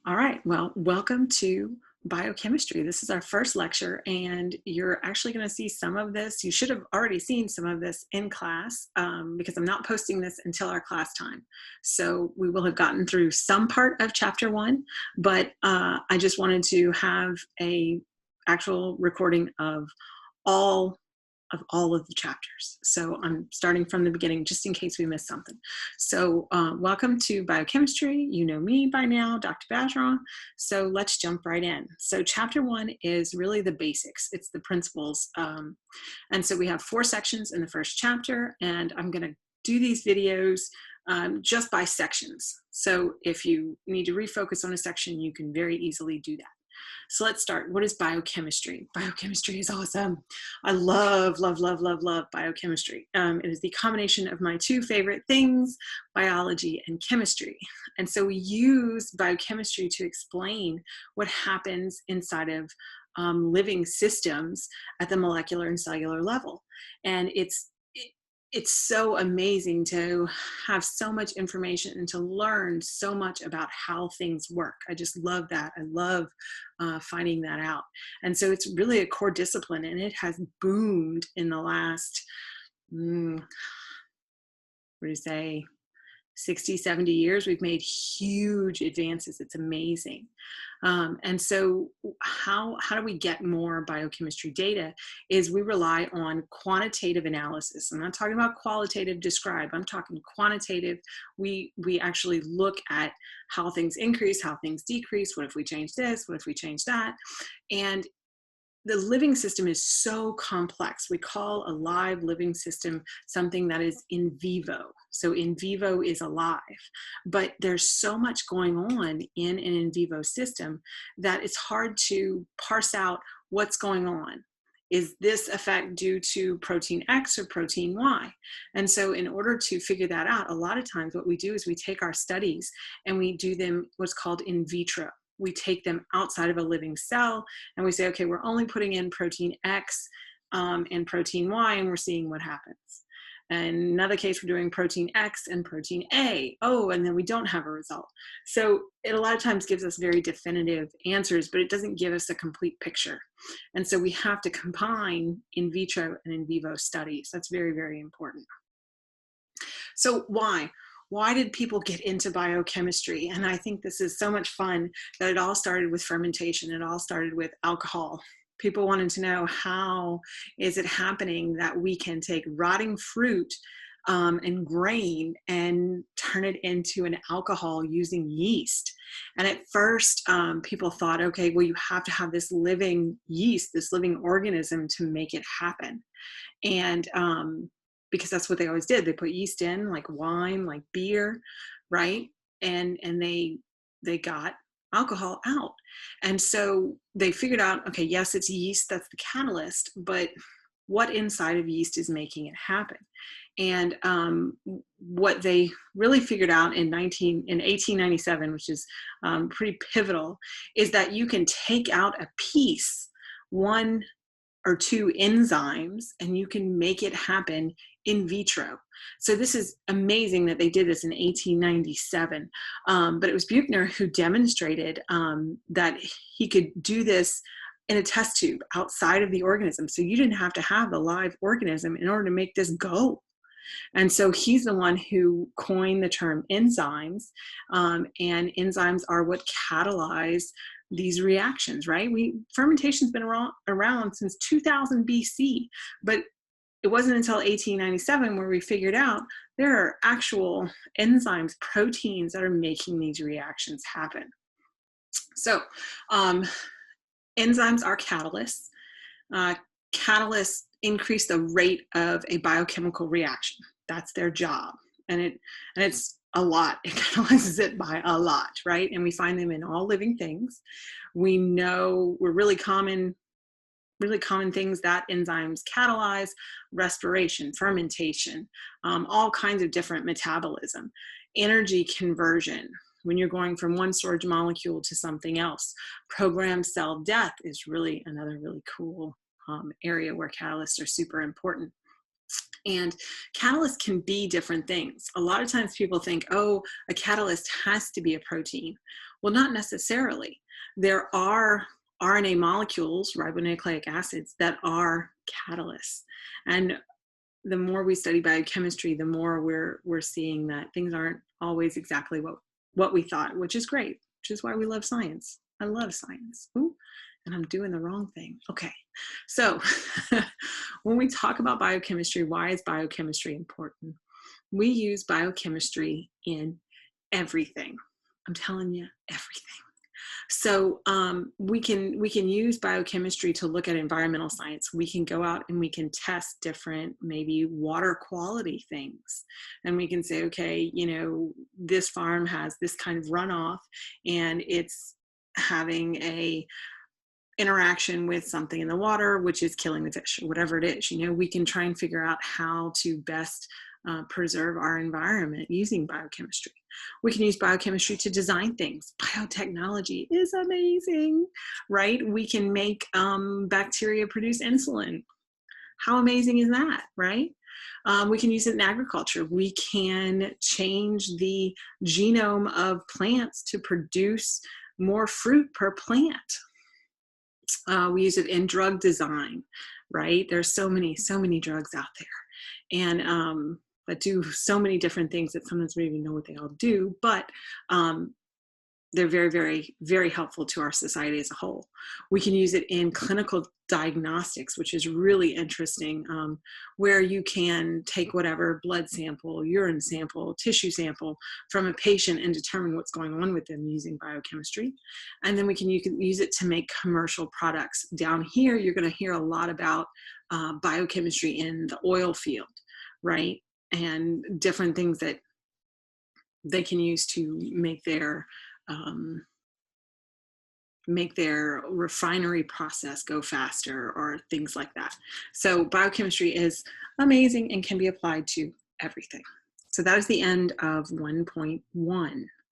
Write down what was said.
All right, well, welcome to biochemistry. This is our first lecture, and you're actually going to see some of this. You should have already seen some of this in class because I'm not posting this until our class time. So we will have gotten through some part of chapter 1, but I just wanted to have a actual recording of all all of the chapters. So I'm starting from the beginning just in case we missed something. So welcome to biochemistry. You know me by now, Dr. Bergeron. So let's jump right in. So chapter 1 is really the basics. It's the principles. And so we have 4 sections in the first chapter, and I'm going to do these videos just by sections. So if you need to refocus on a section, you can very easily do that. So let's start. What is biochemistry? Biochemistry is awesome. I love biochemistry. It is the combination of my 2 favorite things, biology and chemistry. And so we use biochemistry to explain what happens inside of living systems at the molecular and cellular level. And it's so amazing to have so much information and to learn so much about how things work. I just love that. I love finding that out. And so it's really a core discipline, and it has boomed in the last, what do you say, 60, 70 years. We've made huge advances. It's amazing. And so how do we get more biochemistry data is we rely on quantitative analysis. I'm not talking about qualitative describe. I'm talking quantitative. We actually look at how things increase, how things decrease. What if we change this? What if we change that? And the living system is so complex. We call a live living system something that is in vivo. So in vivo is alive, but there's so much going on in an in vivo system that it's hard to parse out what's going on. Is this effect due to protein X or protein Y? And so in order to figure that out, a lot of times what we do is we take our studies and we do them what's called in vitro. We take them outside of a living cell and we say, okay, we're only putting in protein X and protein Y, and we're seeing what happens. And in another case, we're doing protein X and protein A. Oh, and then we don't have a result. So it a lot of times gives us very definitive answers, but it doesn't give us a complete picture. And so we have to combine in vitro and in vivo studies. That's very, very important. So why? Why did people get into biochemistry? And I think this is so much fun that it all started with fermentation. It all started with alcohol. People wanted to know, how is it happening that we can take rotting fruit and grain and turn it into an alcohol using yeast? And at first, people thought, okay, well, you have to have this living yeast, this living organism to make it happen. And because that's what they always did. They put yeast in, like wine, like beer, right? And they got alcohol out. And so they figured out, okay, yes, it's yeast, that's the catalyst, but what inside of yeast is making it happen? And what they really figured out in 1897, which is pretty pivotal, is that you can take out a piece, 1 or 2 enzymes, and you can make it happen in vitro. So this is amazing that they did this in 1897. But it was Buchner who demonstrated that he could do this in a test tube outside of the organism. So you didn't have to have the live organism in order to make this go. And so he's the one who coined the term enzymes, and enzymes are what catalyze these reactions, right? Fermentation's been around since 2000 BC, but it wasn't until 1897 where we figured out there are actual enzymes, proteins that are making these reactions happen. So enzymes are catalysts. Catalysts increase the rate of a biochemical reaction. That's their job. And it's a lot. It catalyzes it by a lot, right? And we find them in all living things. We know we're really common things that enzymes catalyze: respiration, fermentation, all kinds of different metabolism, energy conversion, when you're going from one storage molecule to something else. Programmed cell death is really another really cool area where catalysts are super important. And catalysts can be different things. A lot of times people think, oh, a catalyst has to be a protein. Well, not necessarily. There are RNA molecules, ribonucleic acids, that are catalysts. And the more we study biochemistry, the more we're seeing that things aren't always exactly what we thought, which is great, which is why we love science. I love science. Ooh, and I'm doing the wrong thing. Okay, so when we talk about biochemistry, why is biochemistry important? We use biochemistry in everything. I'm telling you, everything. So we can use biochemistry to look at environmental science. We can go out and we can test different, maybe water quality things, and we can say, okay, you know, this farm has this kind of runoff, and it's having a interaction with something in the water, which is killing the fish, or whatever it is. You know, we can try and figure out how to best preserve our environment using biochemistry. We can use biochemistry to design things. Biotechnology is amazing, right? We can make bacteria produce insulin. How amazing is that, right? We can use it in agriculture. We can change the genome of plants to produce more fruit per plant. We use it in drug design, right? There's so many drugs out there, and that do so many different things that sometimes we don't even know what they all do, but they're very, very, very helpful to our society as a whole. We can use it in clinical diagnostics, which is really interesting, where you can take whatever blood sample, urine sample, tissue sample from a patient and determine what's going on with them using biochemistry. And then you can use it to make commercial products. Down here, you're going to hear a lot about biochemistry in the oil field, right? And different things that they can use to make their refinery process go faster, or things like that. So biochemistry is amazing and can be applied to everything. So that is the end of 1.1.